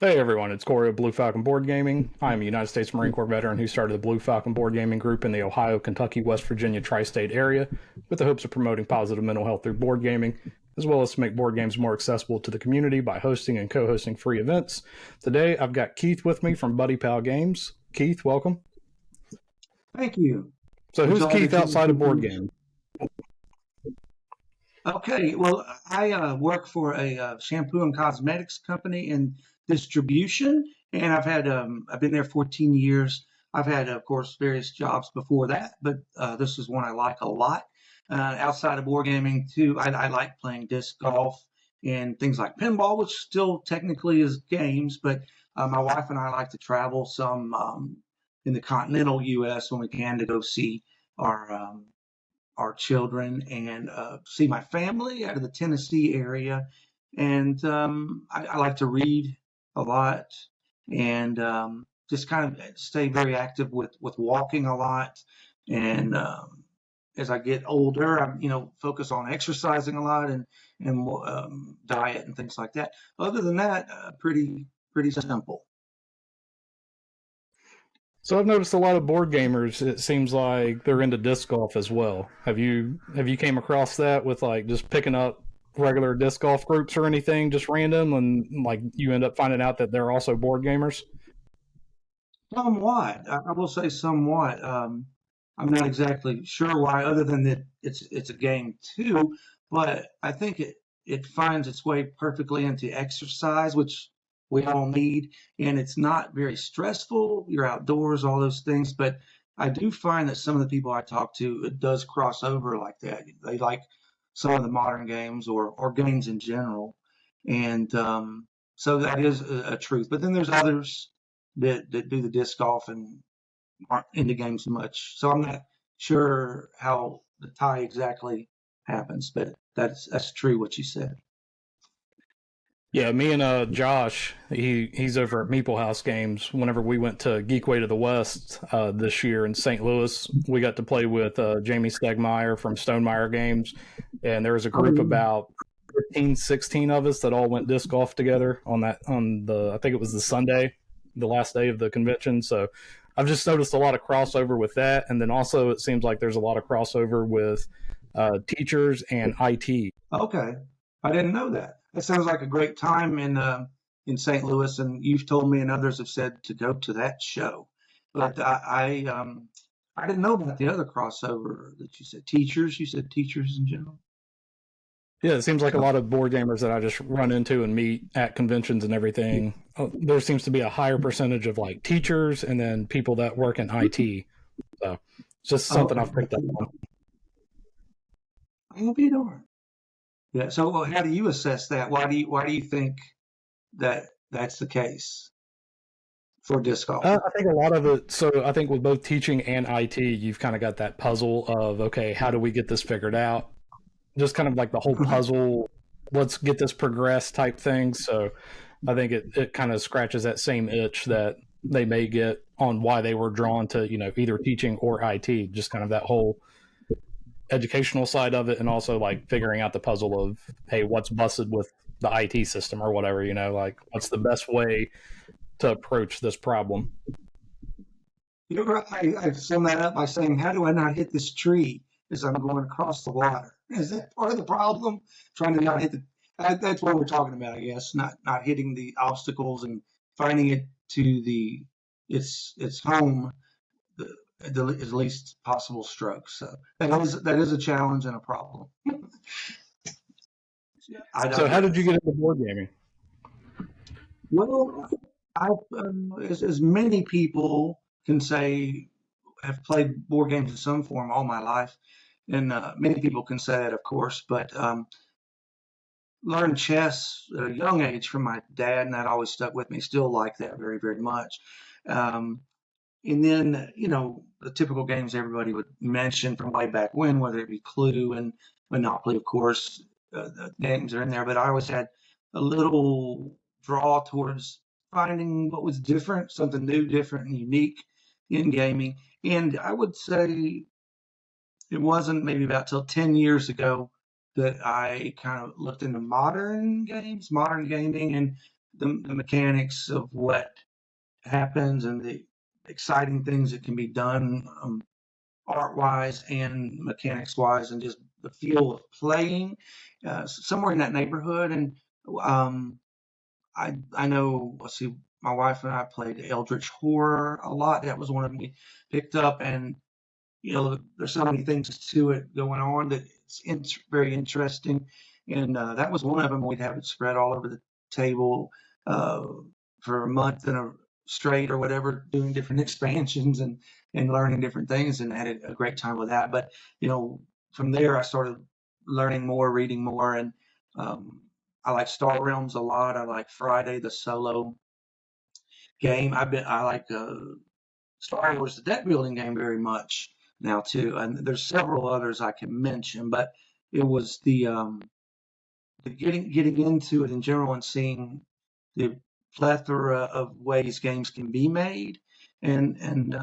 Hey everyone, it's Corey of Blue Falcon Board Gaming. I'm a United States Marine Corps veteran who started the Blue Falcon Board Gaming Group in the Ohio, Kentucky, West Virginia tri-state area with the hopes of promoting positive mental health through board gaming, as well as to make board games more accessible to the community by hosting and co-hosting free events. Today I've got Keith with me from BuddyPal Games. Keith, welcome. Thank you. So Would who's you like me Keith to outside of board introduce? gaming? Okay, well, I work for a shampoo and cosmetics company in distribution, and I've been there 14 years. I've had, of course, various jobs before that, but this is one I like a lot. Outside of board gaming, too, I like playing disc golf and things like pinball, which still technically is games, but my wife and I like to travel some in the continental U.S. when we can to go see our our children and see my family out of the Tennessee area. And I like to read a lot and just kind of stay very active with walking a lot. And as I get older, I'm focus on exercising a lot and diet and things like that. Other than that, pretty simple. So I've noticed a lot of board gamers. It seems like they're into disc golf as well. Have you came across that with like just picking up regular disc golf groups or anything, just random, and like you end up finding out that they're also board gamers? Somewhat. I will say somewhat. I'm not exactly sure why, other than that it's a game too. But I think it finds its way perfectly into exercise, which we all need, and it's not very stressful. You're outdoors, all those things. But I do find that some of the people I talk to, it does cross over like that. They like some of the modern games or games in general, and so that is a truth. But then there's others that do the disc golf and aren't into games much. So I'm not sure how the tie exactly happens, but that's true what you said. Yeah, me and Josh, he's over at Meeple House Games. Whenever we went to Geekway to the West this year in St. Louis, we got to play with Jamie Stegmeyer from Stonemeyer Games, and there was a Oh, group yeah. about 15, 16 of us that all went disc golf together on the I think it was the Sunday, the last day of the convention. So I've just noticed a lot of crossover with that, and then also it seems like there's a lot of crossover with teachers and IT. Okay. I didn't know that. That sounds like a great time in St. Louis, and you've told me and others have said to go to that show. But I didn't know about the other crossover that you said. Teachers, you said teachers in general. Yeah, it seems like a Oh, lot of board gamers that I just run into and meet at conventions and everything. There seems to be a higher percentage of like teachers and then people that work in IT. So it's just something okay. I've picked up on. I'll be darned. Yeah. So how do you assess that? Why do you think that that's the case for disc golf? I think a lot of it. So I think with both teaching and IT, you've kind of got that puzzle of okay, how do we get this figured out? Just kind of like the whole puzzle. Let's get this progressed type thing. So I think it kind of scratches that same itch that they may get on why they were drawn to either teaching or IT. Just kind of that whole educational side of it, and also like figuring out the puzzle of hey, what's busted with the IT system or whatever. Like what's the best way to approach this problem. I sum that up by saying, how do I not hit this tree as I'm going across the water? Is that part of the problem? Trying to not hit the. That's what we're talking about, I guess. Not hitting the obstacles and finding it to the its home the least possible stroke. So that is a challenge and a problem. So how did you Yes. get into board gaming? Well, as many people can say, have played board games in some form all my life, and many people can say that, of course. But learned chess at a young age from my dad, and that always stuck with me. Still like that very, very much. Um, and then, the typical games everybody would mention from way back when, whether it be Clue and Monopoly, of course, the games are in there. But I always had a little draw towards finding what was different, something new, different, and unique in gaming. And I would say it wasn't maybe about till 10 years ago that I kind of looked into modern games, modern gaming, and the mechanics of what happens and the exciting things that can be done, art wise and mechanics wise, and just the feel of playing somewhere in that neighborhood. And um, I know, let's see, my wife and I played Eldritch Horror a lot. That was one of them we picked up, and there's so many things to it going on that it's very interesting. And that was one of them. We'd have it spread all over the table uh, for a month and a straight or whatever, doing different expansions and learning different things, and had a great time with that. But from there, I started learning more, reading more, and um, I like Star Realms a lot. I like Friday the solo game. I like Star Wars, the deck building game, very much now too, and there's several others I can mention, but it was the getting into it in general and seeing the plethora of ways games can be made, and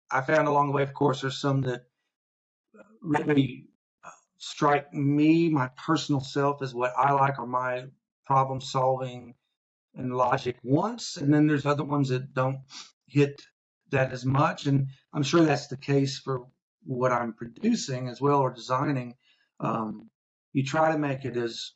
I found along the way, of course, there's some that really strike me, my personal self, as what I like, or my problem solving and logic once, and then there's other ones that don't hit that as much. And I'm sure that's the case for what I'm producing as well, or designing. You try to make it as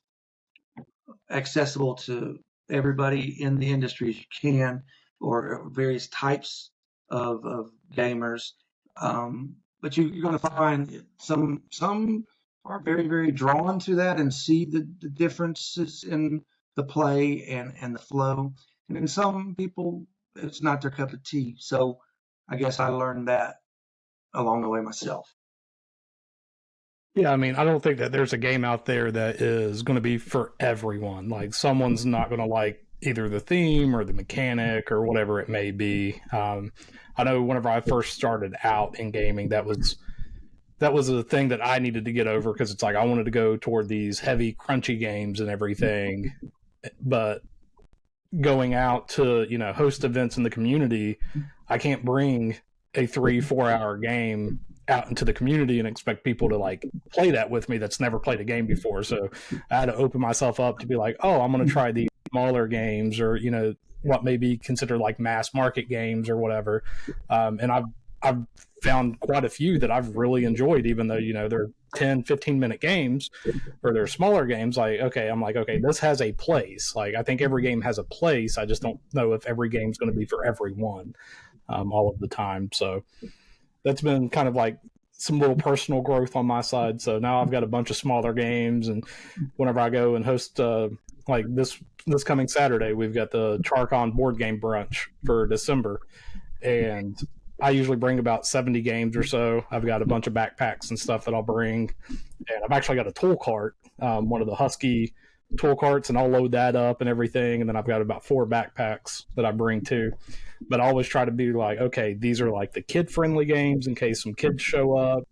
accessible to everybody in the industry as you can, or various types of gamers. But you're going to find some are very, very drawn to that and see the differences in the play and the flow. And then some people, it's not their cup of tea. So I guess I learned that along the way myself. Yeah, I mean, I don't think that there's a game out there that is going to be for everyone. Like, someone's not going to like either the theme or the mechanic or whatever it may be. I know whenever I first started out in gaming, that was a thing that I needed to get over, because it's like I wanted to go toward these heavy, crunchy games and everything, but going out to host events in the community, I can't bring a 3-4 hour game out into the community and expect people to like play that with me that's never played a game before. So I had to open myself up to be like, oh, I'm going to try these smaller games, or what may be considered like mass market games or whatever. And I've found quite a few that I've really enjoyed, even though they're 10-15 minute games, or they're smaller games. I'm like, okay, this has a place. Like, I think every game has a place. I just don't know if every game's going to be for everyone all of the time. So that's been kind of like some little personal growth on my side. So now I've got a bunch of smaller games, and whenever I go and host, like this coming Saturday, we've got the Charcon board game brunch for December, and I usually bring about 70 games or so. I've got a bunch of backpacks and stuff that I'll bring, and I've actually got a tool cart, one of the Husky tool carts, and I'll load that up and everything. And then I've got about 4 backpacks that I bring too. But I always try to be like, okay, these are like the kid friendly games in case some kids show up.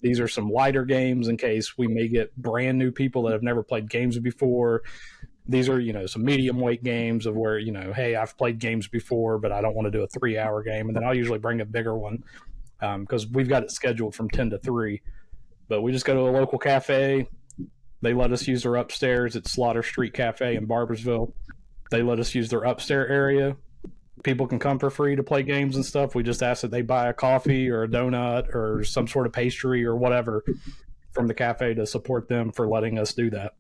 These are some lighter games in case we may get brand new people that have never played games before. These are, some medium weight games of where, hey, I've played games before, but I don't want to do a 3-hour game. And then I'll usually bring a bigger one, because we've got it scheduled from 10 to 3. But we just go to a local cafe. They let us use their upstairs. It's Slaughter Street Cafe in Barbersville. They let us use their upstairs area. People can come for free to play games and stuff. We just ask that they buy a coffee or a donut or some sort of pastry or whatever from the cafe to support them for letting us do that.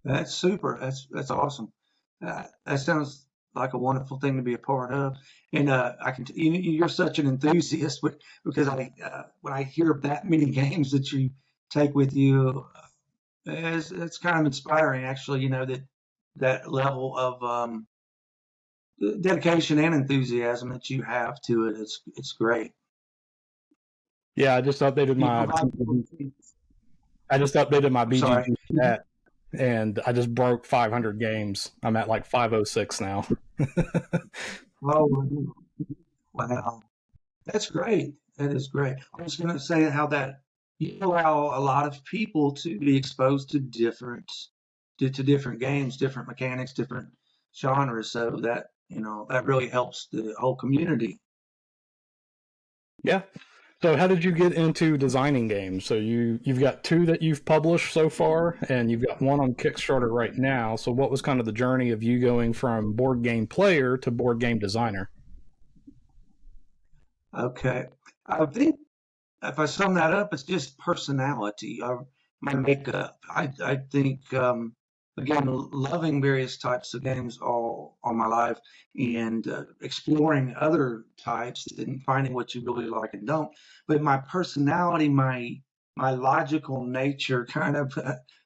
That's super. That's awesome. That sounds like a wonderful thing to be a part of. And I can you're such an enthusiast, but because when I hear that many games that you take with you, it's kind of inspiring, actually. That level of dedication and enthusiasm that you have to it. It's great. Yeah, You provide. I just updated my I'm sorry. BGG stat, and I just broke 500 games. I'm at like 506 now. Oh, wow. That's great. That is great. I was going to say how that you allow a lot of people to be exposed to different games, different mechanics, different genres. So that really helps the whole community. Yeah. So how did you get into designing games? So you've got two that you've published so far, and you've got one on Kickstarter right now. So what was kind of the journey of you going from board game player to board game designer? Okay. I think if I sum that up, it's just personality, my makeup. I think again, loving various types of games all my life, and exploring other types and finding what you really like and don't. But my personality, my logical nature, kind of.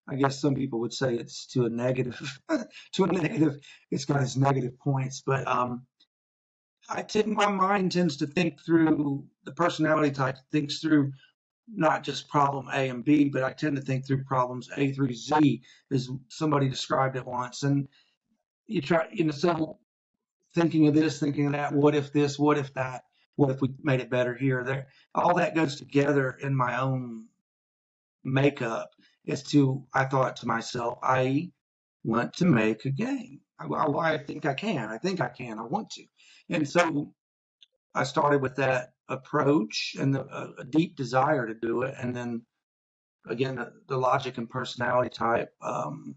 I guess some people would say it's to a negative, to a negative. It's got its negative points, but my mind tends to think through the personality type, thinks through not just problem A and B, but I tend to think through problems A through Z, as somebody described it once. And you try, so thinking of this, thinking of that, what if this, what if that, what if we made it better here, there, all that goes together in my own makeup as to, I thought to myself, I want to make a game. I think I can. I think I can. I want to. And so I started with that approach and a deep desire to do it. And then again, the logic and personality type kind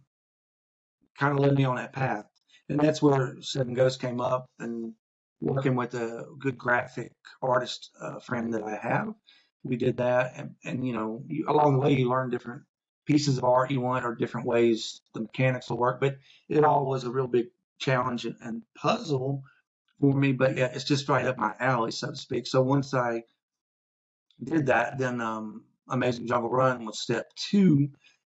of led me on that path. And that's where Seven Ghosts came up, and working with a good graphic artist friend that I have. We did that. And along the way, you learn different pieces of art you want or different ways the mechanics will work. But it all was a real big challenge and puzzle for me. But yeah, it's just right up my alley, so to speak. So once I did that, then Amazing Jungle Run was step two,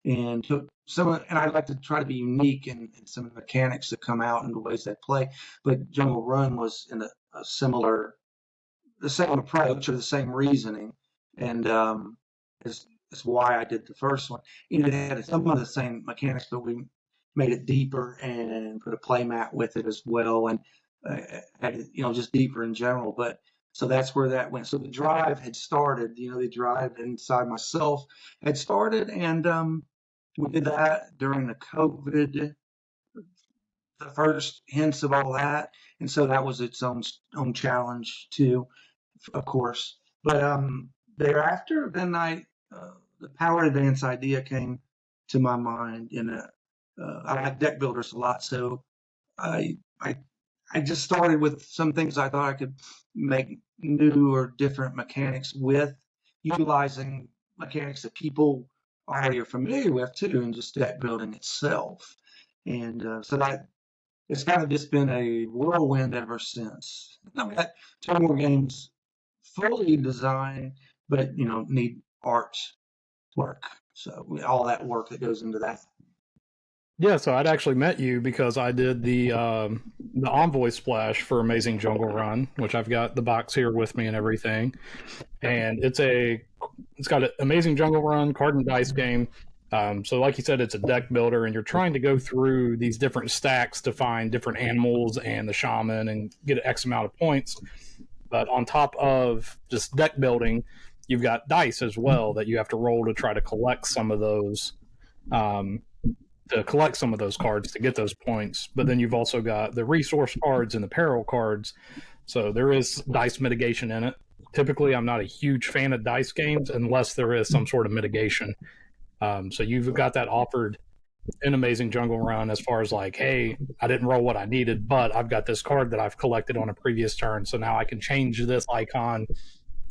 and took and I like to try to be unique in some of the mechanics that come out and the ways they play. But Jungle Run was in a similar, the same approach or the same reasoning, and is why I did the first one. And it had some of the same mechanics, but we made it deeper and put a play mat with it as well, and had it, just deeper in general. But so that's where that went. So the drive had started. The drive inside myself had started, and we did that during the COVID, the first hints of all that, and so that was its own challenge too, of course. But thereafter, then the power advance idea came to my mind. I like deck builders a lot, so I I I just started with some things I thought I could make new or different mechanics with, utilizing mechanics that people already are familiar with too, and just deck building itself. And so that it's kind of just been a whirlwind ever since. I've got two more games fully designed, but need art work. So all that work that goes into that. Yeah, so I'd actually met you because I did the envoy splash for Amazing Jungle Run, which I've got the box here with me and everything. And it's got an Amazing Jungle Run card and dice game. So like you said, it's a deck builder, and you're trying to go through these different stacks to find different animals and the shaman and get an X amount of points. But on top of just deck building, you've got dice as well that you have to roll to try to collect some of those um, cards to get those points. But then you've also got the resource cards and the peril cards. So there is dice mitigation in it. Typically, I'm not a huge fan of dice games unless there is some sort of mitigation. So you've got that offered in Amazing Jungle Run as far as like, hey, I didn't roll what I needed, but I've got this card that I've collected on a previous turn. So now I can change this icon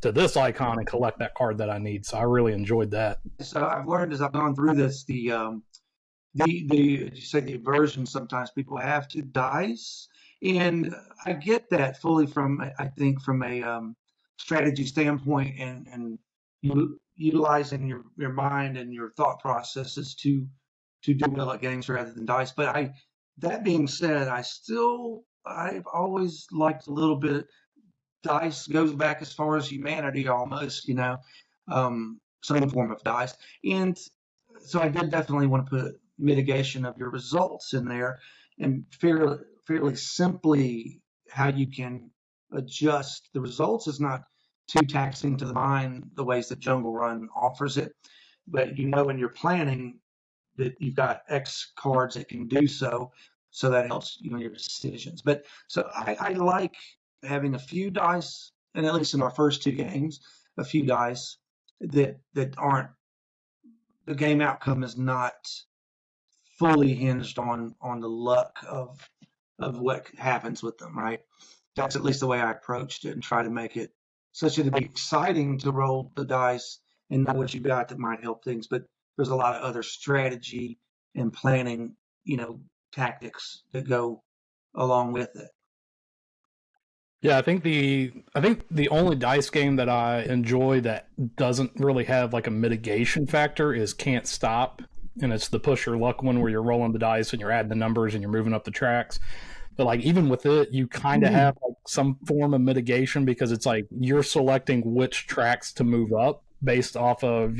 to this icon and collect that card that I need. So I really enjoyed that. So I've learned as I've gone through this, the as you say, the aversion sometimes people have to dice, and I get that fully from, I think, from a strategy standpoint, and utilizing your mind and your thought processes to do well at games rather than dice. But that being said, I've always liked a little bit. Dice goes back as far as humanity, almost, some form of dice. And so I did definitely want to put mitigation of your results in there, and fairly simply how you can adjust the results is not too taxing to the mind the ways that Jungle Run offers it. But when you're planning that you've got X cards that can do so, so that helps your decisions. But so I like having a few dice, and at least in our first two games, a few dice that aren't, the game outcome is not fully hinged on the luck of what happens with them, right? That's at least the way I approached it, and try to make it such that it'd be exciting to roll the dice and know what you got that might help things. But there's a lot of other strategy and planning, tactics that go along with it. Yeah, I think the only dice game that I enjoy that doesn't really have like a mitigation factor is Can't Stop, and it's the push your luck one where you're rolling the dice and you're adding the numbers and you're moving up the tracks. But like even with it, you kind of have like some form of mitigation because it's like you're selecting which tracks to move up based off of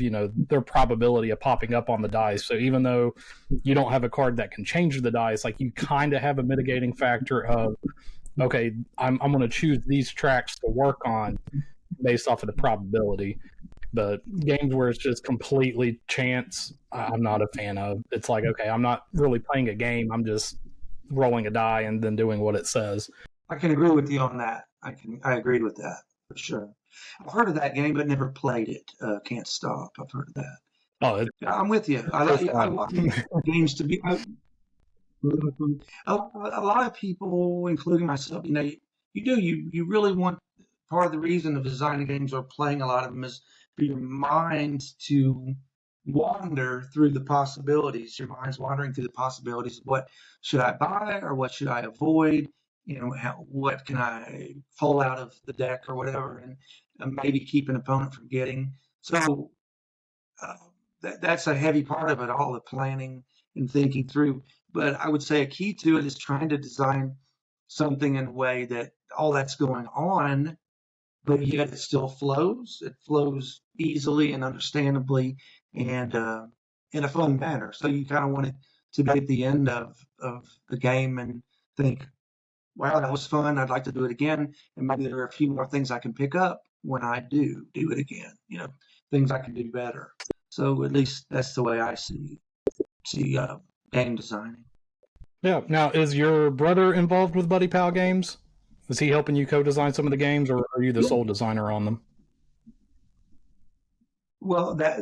their probability of popping up on the dice. So even though you don't have a card that can change the dice, like you kind of have a mitigating factor of okay, I'm going to choose these tracks to work on based off of the probability. But games where it's just completely chance, I'm not a fan of. It's like, okay, I'm not really playing a game. I'm just rolling a die and then doing what it says. I can agree with you on that. I agreed with that for sure. I've heard of that game, but never played it. Can't Stop. I've heard of that. Oh, I'm with you. I want games to be. A lot of people, including myself, you really want, part of the reason of designing games or playing a lot of them is for your mind to wander through the possibilities. Your mind's wandering through the possibilities of what should I buy or what should I avoid? What can I pull out of the deck or whatever, and maybe keep an opponent from getting. So uh, that's a heavy part of it all, the planning and thinking through. But I would say a key to it is trying to design something in a way that all that's going on, but yet it still flows. It flows easily and understandably, and in a fun manner. So you kind of want it to be at the end of the game and think, wow, that was fun. I'd like to do it again. And maybe there are a few more things I can pick up when I do it again, things I can do better. So at least that's the way I see game designing. yeah. Now, is your brother involved with BuddyPal Games? Is he helping you co-design some of the games, or are you the Yeah. sole designer on them? Well, that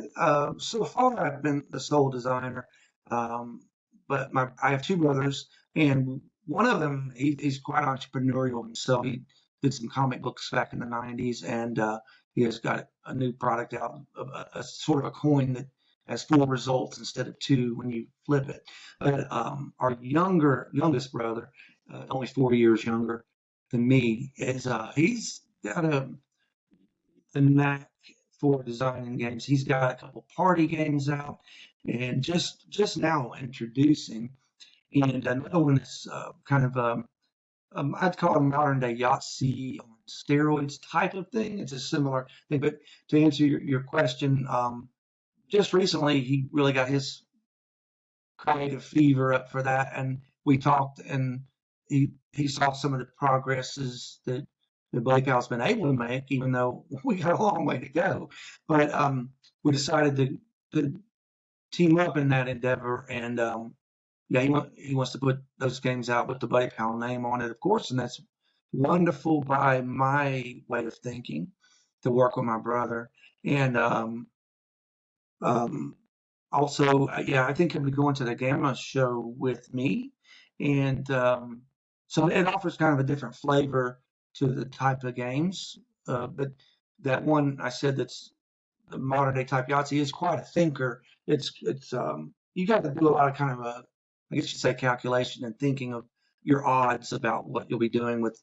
so far I've been the sole designer, um, but I have two brothers, and one of them he's quite entrepreneurial himself. He did some comic books back in the '90s, and he has got a new product out, a sort of a coin that has four results instead of two when you flip it. But our youngest brother, only 4 years younger than me, is he's got a knack for designing games. He's got a couple party games out, and just now introducing, and another one is kind of I'd call it modern day Yahtzee on steroids type of thing. It's a similar thing, but to answer your question, just recently he really got his creative fever up for that, and we talked, and he saw some of the progresses that BuddyPal's been able to make, even though we got a long way to go. But we decided to team up in that endeavor, and yeah, he wants to put those games out with the BuddyPal name on it, of course, and that's wonderful by my way of thinking, to work with my brother. And um, also, yeah, I think he'll be going to the Gamma show with me, and so it offers kind of a different flavor to the type of games. But that one I said, that's the modern day type Yahtzee, is quite a thinker. It's you got to do a lot of kind of I guess you'd say, calculation and thinking of your odds about what you'll be doing with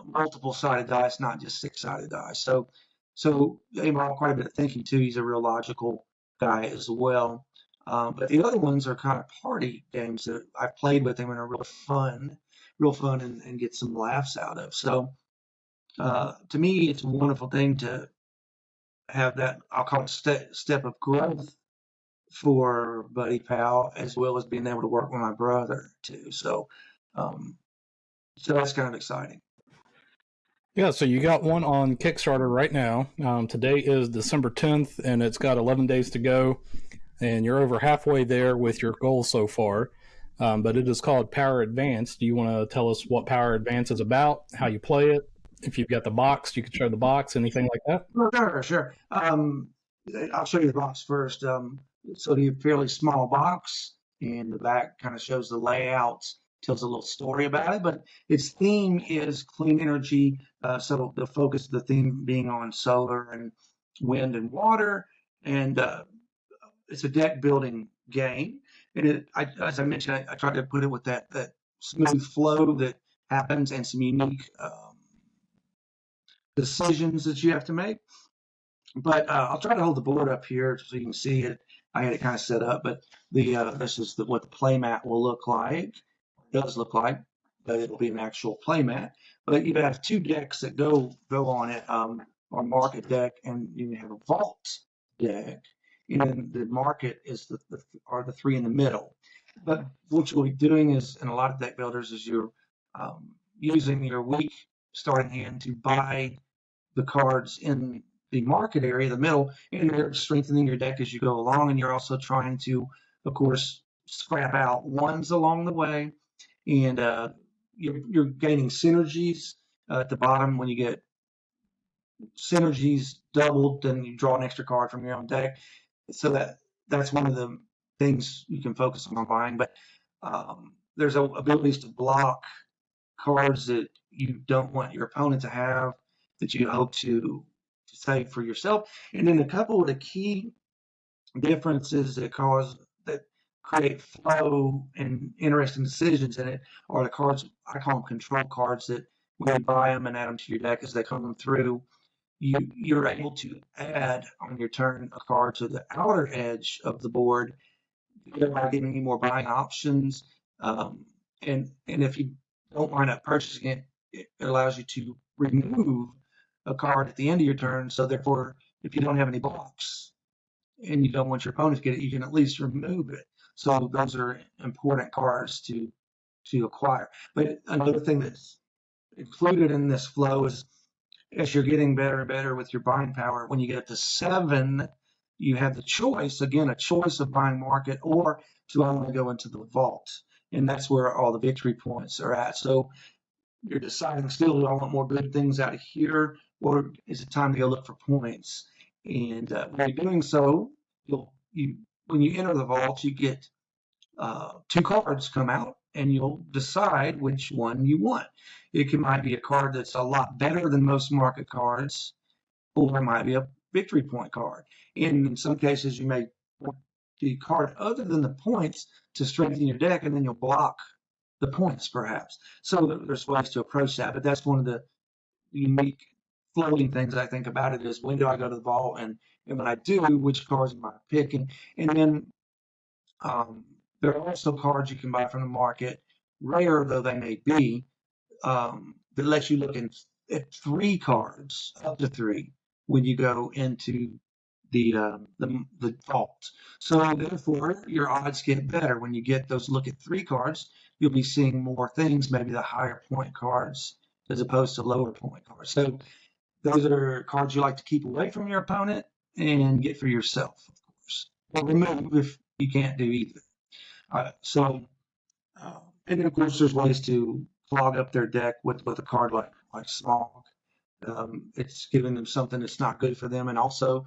multiple sided dice, not just six-sided dice. So they involve quite a bit of thinking too. He's a real logical guy as well. But the other ones are kind of party games that I've played with him and are real fun, and get some laughs out of. So to me, it's a wonderful thing to have that, I'll call it, step of growth for Buddy Pal, as well as being able to work with my brother too. Um, so that's kind of exciting. Yeah, so you got one on Kickstarter right now. Today is December 10th, and it's got 11 days to go, and you're over halfway there with your goal so far. But it is called Power Advance. Do you want to tell us what Power Advance is about, how you play it, if you've got the box, you could show the box, anything like that. Sure, sure. I'll show you the box first. So the fairly small box, and the back kind of shows the layout, tells a little story about it. But its theme is clean energy. So the focus of the theme being on solar and wind and water, and it's a deck building game. And as I mentioned, I tried to put it with that smooth flow that happens and some unique decisions that you have to make. But I'll try to hold the board up here so you can see it. I had it kind of set up, but this is what the play mat will look like. It does look like, but it'll be an actual play mat. But you have two decks that go on it, or market deck, and you have a vault deck, and then the market is are the three in the middle. But what you'll be doing is, in a lot of deck builders, is you're using your weak starting hand to buy the cards in the market area, the middle, and you're strengthening your deck as you go along. And you're also trying to, of course, scrap out ones along the way. And you're gaining synergies at the bottom. When you get synergies doubled, then you draw an extra card from your own deck. So that's one of the things you can focus on buying. But there's abilities to block cards that you don't want your opponent to have, that you hope to save for yourself. And then a couple of the key differences that create flow and interesting decisions in it are the cards. I call them control cards, that when you buy them and add them to your deck as they come through, you're able to add on your turn a card to the outer edge of the board, thereby giving you more buying options. And if you don't wind up purchasing it, it allows you to remove a card at the end of your turn. So therefore, if you don't have any blocks and you don't want your opponent to get it, you can at least remove it. So those are important cards to acquire. But another thing that's included in this flow is, as you're getting better and better with your buying power, when you get up to 7, you have the choice, again, a choice of buying market or to only go into the vault. And that's where all the victory points are at. So you're deciding still, do I want more good things out of here, or is it time to go look for points? And when you're doing so, when you enter the vault, you get 2 cards come out, and you'll decide which one you want. Might be a card that's a lot better than most market cards, or it might be a victory point card. And in some cases, you may want the card other than the points to strengthen your deck, and then you'll block the points perhaps. So there's ways to approach that, but that's one of the unique floating things I think about it, is when do I go to the vault, and when I do, which cards am I picking? And then there are also cards you can buy from the market, rare though they may be, that lets you look at 3 cards, up to 3, when you go into the vault. So therefore, your odds get better when you get those look at 3 cards. You'll be seeing more things, maybe the higher point cards as opposed to lower point cards. So those are cards you like to keep away from your opponent and get for yourself, of course, or remove if you can't do either. And then of course, there's ways to clog up their deck with a card like Smog. It's giving them something that's not good for them, and also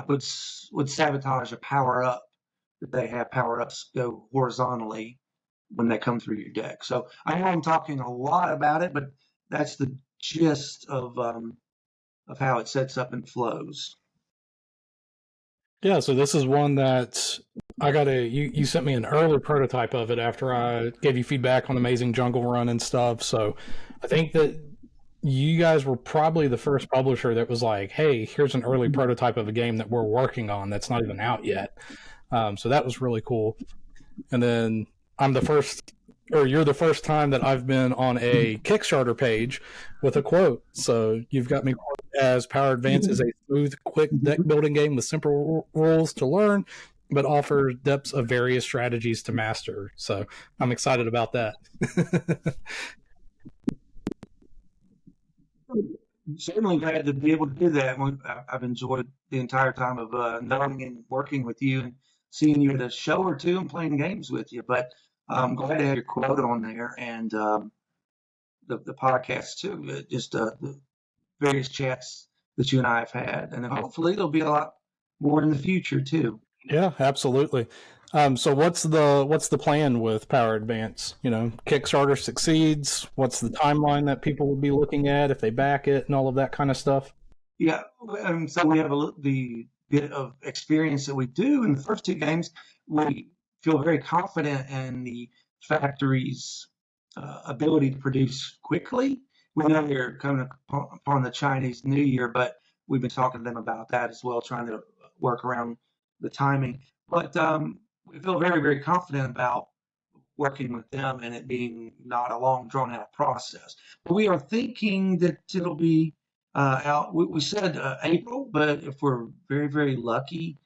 would sabotage a power up that they have. Power ups go horizontally when they come through your deck. So I know I'm talking a lot about it, but that's the gist of how it sets up and flows. Yeah, so this is one that you sent me an early prototype of it after I gave you feedback on Amazing Jungle Run and stuff. So I think that you guys were probably the first publisher that was like, hey, here's an early prototype of a game that we're working on that's not even out yet. So that was really cool. And then you're the first time that I've been on a Kickstarter page with a quote. So you've got me quoted as Power Advance is a smooth, quick deck building game with simple rules to learn, but offers depths of various strategies to master. So I'm excited about that. Certainly glad to be able to do that. I've enjoyed the entire time of knowing and working with you and seeing you at a show or two and playing games with you. But I'm glad to have your quote on there, and the podcast too, just the various chats that you and I have had, and then hopefully there'll be a lot more in the future too. Yeah, absolutely. So what's the plan with Power Advance? Kickstarter succeeds. What's the timeline that people would be looking at if they back it and all of that kind of stuff? Yeah, so we have the bit of experience that we do in the first two games. We feel very confident in the factory's ability to produce quickly. We know they're coming upon the Chinese New Year, but we've been talking to them about that as well, trying to work around the timing. But we feel very, very confident about working with them and it being not a long, drawn out process. But we are thinking that it'll be out. We said April, but if we're very, very lucky,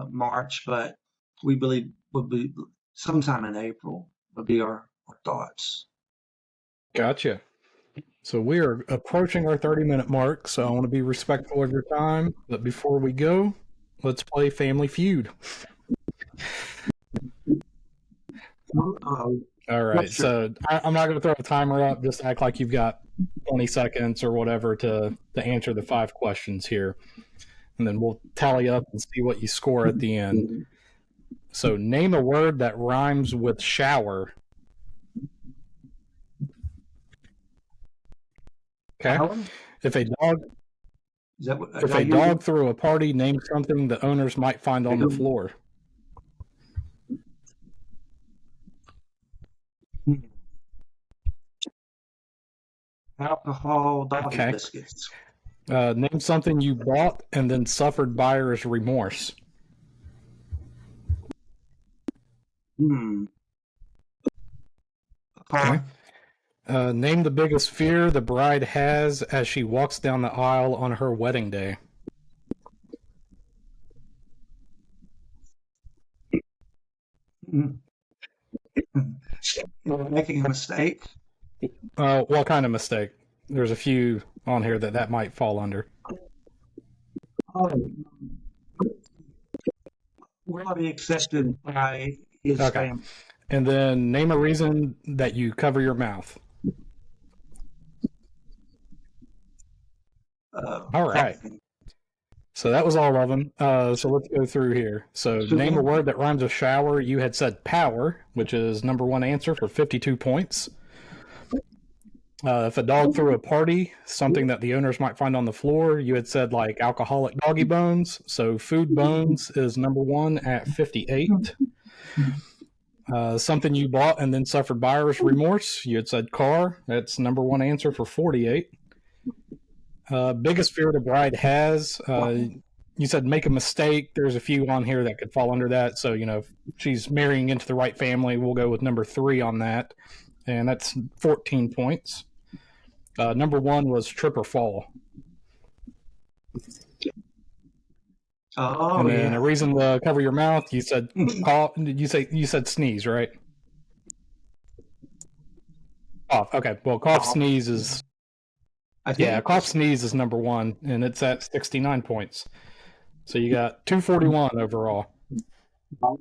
March. But we believe will be sometime in April. Would be our thoughts. Gotcha. So we are approaching our 30-minute mark, so I want to be respectful of your time. But before we go, let's play Family Feud. All right, so I'm not going to throw a timer up. Just act like you've got 20 seconds or whatever to answer the 5 questions here. And then we'll tally up and see what you score at the end. So name a word that rhymes with shower. Okay. If a dog threw a party, name something the owners might find on the floor. Alcohol, doggy biscuits. Name something you bought and then suffered buyer's remorse. Okay. Name the biggest fear the bride has as she walks down the aisle on her wedding day. Making a mistake. What kind of mistake? There's a few on here that might fall under. Will I be accepted by his family? And then name a reason that you cover your mouth. All right. So that was all of them. So let's go through here. So name a word that rhymes with shower. You had said power, which is number 1 answer for 52 points. If a dog threw a party, something that the owners might find on the floor, you had said like alcoholic doggy bones. So food bones is number 1 at 58. Something you bought and then suffered buyer's remorse, you had said car. That's number 1 answer for 48. Biggest fear the bride has, you said make a mistake. There's a few on here that could fall under that. So, if she's marrying into the right family, we'll go with number 3 on that. And that's 14 points. Number 1 was trip or fall. Oh, and then a reason to cover your mouth, you said cough. You said sneeze, right? Cough. Okay. Well, cough, sneeze is cough, sneeze is number 1, and it's at 69 points. So you got 241 overall.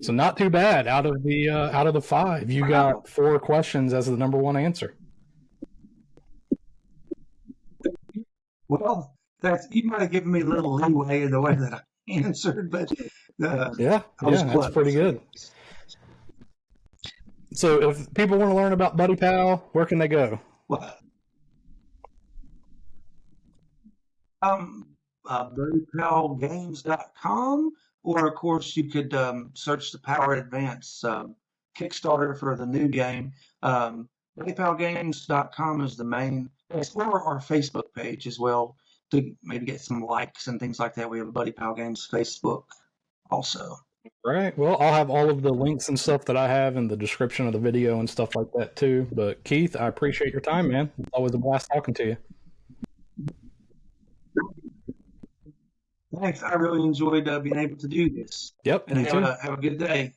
So not too bad out of the 5. You got 4 questions as the number 1 answer. Well, you might have given me a little leeway in the way that I answered, but that's pretty good. So if people want to learn about BuddyPal, where can they go? Well, BuddyPalGames.com, or of course you could search the Power Advance Kickstarter for the new game. BuddyPalGames.com is the main, or our Facebook page as well, to maybe get some likes and things like that. We have a BuddyPal Games Facebook also. Right. Well, I'll have all of the links and stuff that I have in the description of the video and stuff like that too. But Keith, I appreciate your time, man. It's always a blast talking to you. Thanks. I really enjoyed being able to do this. Yep. And have a good day.